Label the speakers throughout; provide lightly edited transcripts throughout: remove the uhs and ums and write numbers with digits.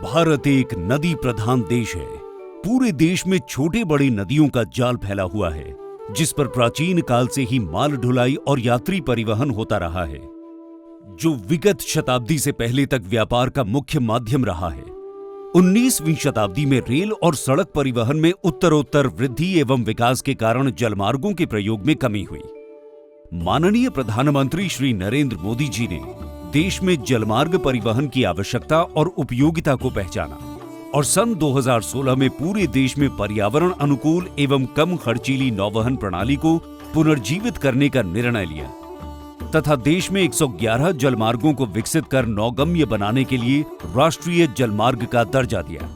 Speaker 1: भारत एक नदी प्रधान देश है। पूरे देश में छोटे बड़ी नदियों का जाल फैला हुआ है, जिस पर प्राचीन काल से ही माल ढुलाई और यात्री परिवहन होता रहा है, जो विगत शताब्दी से पहले तक व्यापार का मुख्य माध्यम रहा है। 19वीं शताब्दी में रेल और सड़क परिवहन में उत्तरोत्तर वृद्धि एवं विकास के कारण जलमार्गों के प्रयोग में कमी हुई। माननीय प्रधानमंत्री श्री नरेंद्र मोदी जी ने देश में जलमार्ग परिवहन की आवश्यकता और उपयोगिता को पहचाना और सन 2016 में पूरे देश में पर्यावरण अनुकूल एवं कम खर्चीली नौवहन प्रणाली को पुनर्जीवित करने का निर्णय लिया तथा देश में 111 जलमार्गों को विकसित कर नौगम्य बनाने के लिए राष्ट्रीय जलमार्ग का दर्जा दिया।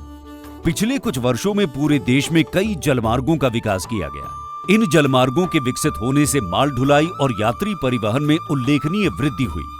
Speaker 1: पिछले कुछ वर्षों में पूरे देश में कई जलमार्गों का विकास किया गया। इन जलमार्गों के विकसित होने से माल ढुलाई और यात्री परिवहन में उल्लेखनीय वृद्धि हुई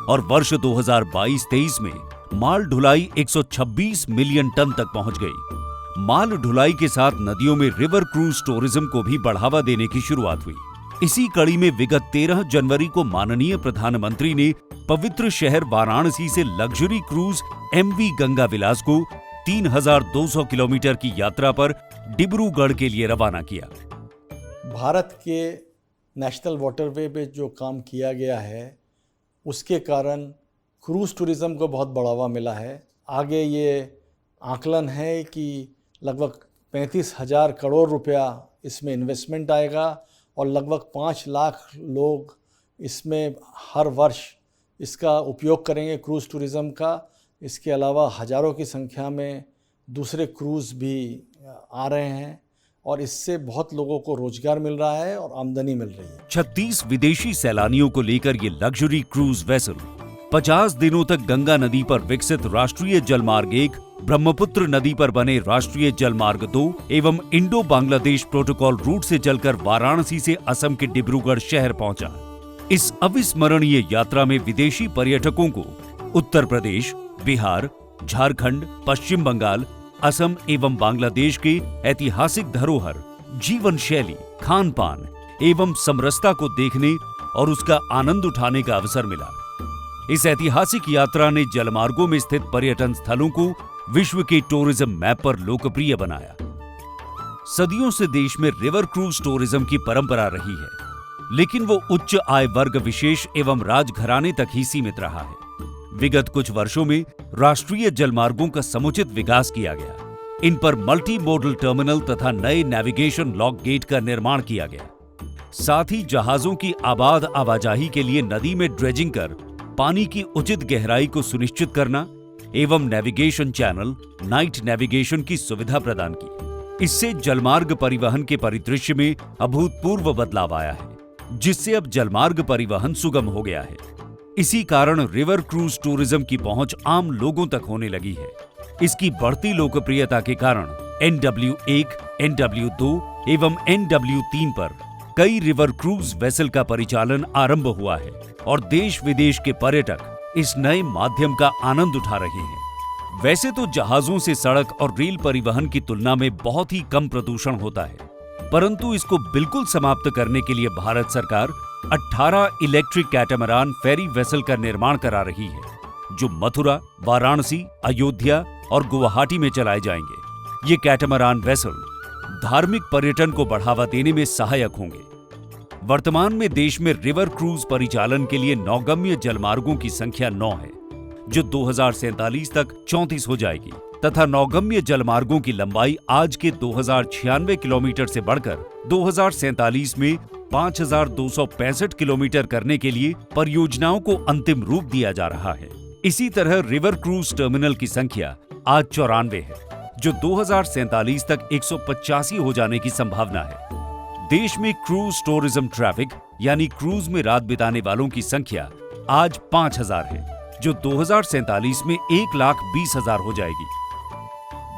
Speaker 1: और वर्ष 2022-23 में माल ढुलाई 126 मिलियन टन तक पहुंच गई। माल ढुलाई के साथ नदियों में रिवर क्रूज टूरिज्म को भी बढ़ावा देने की शुरुआत हुई। इसी कड़ी में विगत 13 जनवरी को माननीय प्रधानमंत्री ने पवित्र शहर वाराणसी से लग्जरी क्रूज MV गंगा विलास को 3200 किलोमीटर की यात्रा पर डिब्रूगढ़ के लिए रवाना किया।
Speaker 2: भारत के नेशनल वाटरवे पे जो काम किया गया है उसके कारण क्रूज़ टूरिज़्म को बहुत बढ़ावा मिला है। आगे ये आकलन है कि लगभग 35,000 करोड़ रुपया इसमें इन्वेस्टमेंट आएगा और लगभग 5 लाख लोग इसमें हर वर्ष इसका उपयोग करेंगे क्रूज़ टूरिज़्म का। इसके अलावा हज़ारों की संख्या में दूसरे क्रूज़ भी आ रहे हैं और इससे बहुत लोगों को रोजगार मिल रहा है और आमदनी मिल रही है।
Speaker 1: 36 विदेशी सैलानियों को लेकर ये लग्जरी क्रूज वेसल 50 दिनों तक गंगा नदी पर विकसित राष्ट्रीय जलमार्ग 1, ब्रह्मपुत्र नदी पर बने राष्ट्रीय जलमार्ग 2 एवं इंडो बांग्लादेश प्रोटोकॉल रूट से चलकर वाराणसी से असम के डिब्रूगढ़ शहर पहुंचा। इस अविस्मरणीय यात्रा में विदेशी पर्यटकों को उत्तर प्रदेश, बिहार, झारखंड, पश्चिम बंगाल, असम एवं बांग्लादेश के ऐतिहासिक धरोहर, जीवन शैली, खान पान एवं समरसता को देखने और उसका आनंद उठाने का अवसर मिला। इस ऐतिहासिक यात्रा ने जलमार्गों में स्थित पर्यटन स्थलों को विश्व के टूरिज्म मैप पर लोकप्रिय बनाया। सदियों से देश में रिवर क्रूज टूरिज्म की परंपरा रही है, लेकिन वो उच्च आय वर्ग विशेष एवं राजघराने तक ही सीमित रहा है। विगत कुछ वर्षों में राष्ट्रीय जलमार्गों का समुचित विकास किया गया। इन पर मल्टी मोडल टर्मिनल तथा नए नेविगेशन लॉक गेट का निर्माण किया गया। साथ ही जहाजों की आबाद आवाजाही के लिए नदी में ड्रेजिंग कर पानी की उचित गहराई को सुनिश्चित करना एवं नेविगेशन चैनल, नाइट नेविगेशन की सुविधा प्रदान की। इससे जलमार्ग परिवहन के परिदृश्य में अभूतपूर्व बदलाव आया है, जिससे अब जलमार्ग परिवहन सुगम हो गया है। इसी कारण रिवर क्रूज टूरिज्म की पहुंच आम लोगों तक होने लगी है। इसकी बढ़ती लोकप्रियता के कारण NW1, NW2 एवं NW3 पर कई रिवर क्रूज वेसल का परिचालन आरंभ हुआ है और देश विदेश के पर्यटक इस नए माध्यम का आनंद उठा रहे हैं। वैसे तो जहाजों से सड़क और रेल परिवहन की तुलना में बहुत ही कम प्रदूषण होता है, परंतु इसको बिल्कुल समाप्त करने के लिए भारत सरकार 18 इलेक्ट्रिक कैटामरान फेरी वेसल का निर्माण करा रही है, जो मथुरा, वाराणसी, अयोध्या और गुवाहाटी में चलाए जाएंगे। ये कैटामरान वेसल धार्मिक पर्यटन को बढ़ावा देने में सहायक होंगे। वर्तमान में देश में रिवर क्रूज परिचालन के लिए नौगम्य जलमार्गों की संख्या 9 है, जो 2047 तक 34 हो जाएगी तथा नौगम्य जलमार्गों की लंबाई आज के 2096 किलोमीटर से बढ़कर 2047 में 5265 किलोमीटर करने के लिए परियोजनाओं को अंतिम रूप दिया जा रहा है। इसी तरह रिवर क्रूज टर्मिनल की संख्या आज 94 है, जो 2047 तक 185 हो जाने की संभावना है। देश में क्रूज टूरिज्म ट्रैफिक यानी क्रूज में रात बिताने वालों की संख्या आज 5000 है, जो 2047 में 1,20,000 हो जाएगी।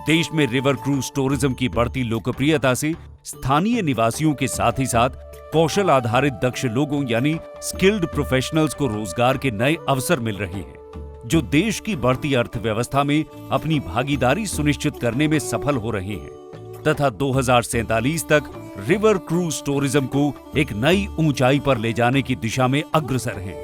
Speaker 1: देश में रिवर क्रूज टूरिज्म की बढ़ती लोकप्रियता से स्थानीय निवासियों के साथ ही साथ कौशल आधारित दक्ष लोगों यानी स्किल्ड प्रोफेशनल्स को रोजगार के नए अवसर मिल रहे हैं, जो देश की बढ़ती अर्थव्यवस्था में अपनी भागीदारी सुनिश्चित करने में सफल हो रहे हैं तथा 2047 तक रिवर क्रूज टूरिज्म को एक नई ऊंचाई पर ले जाने की दिशा में अग्रसर हैं।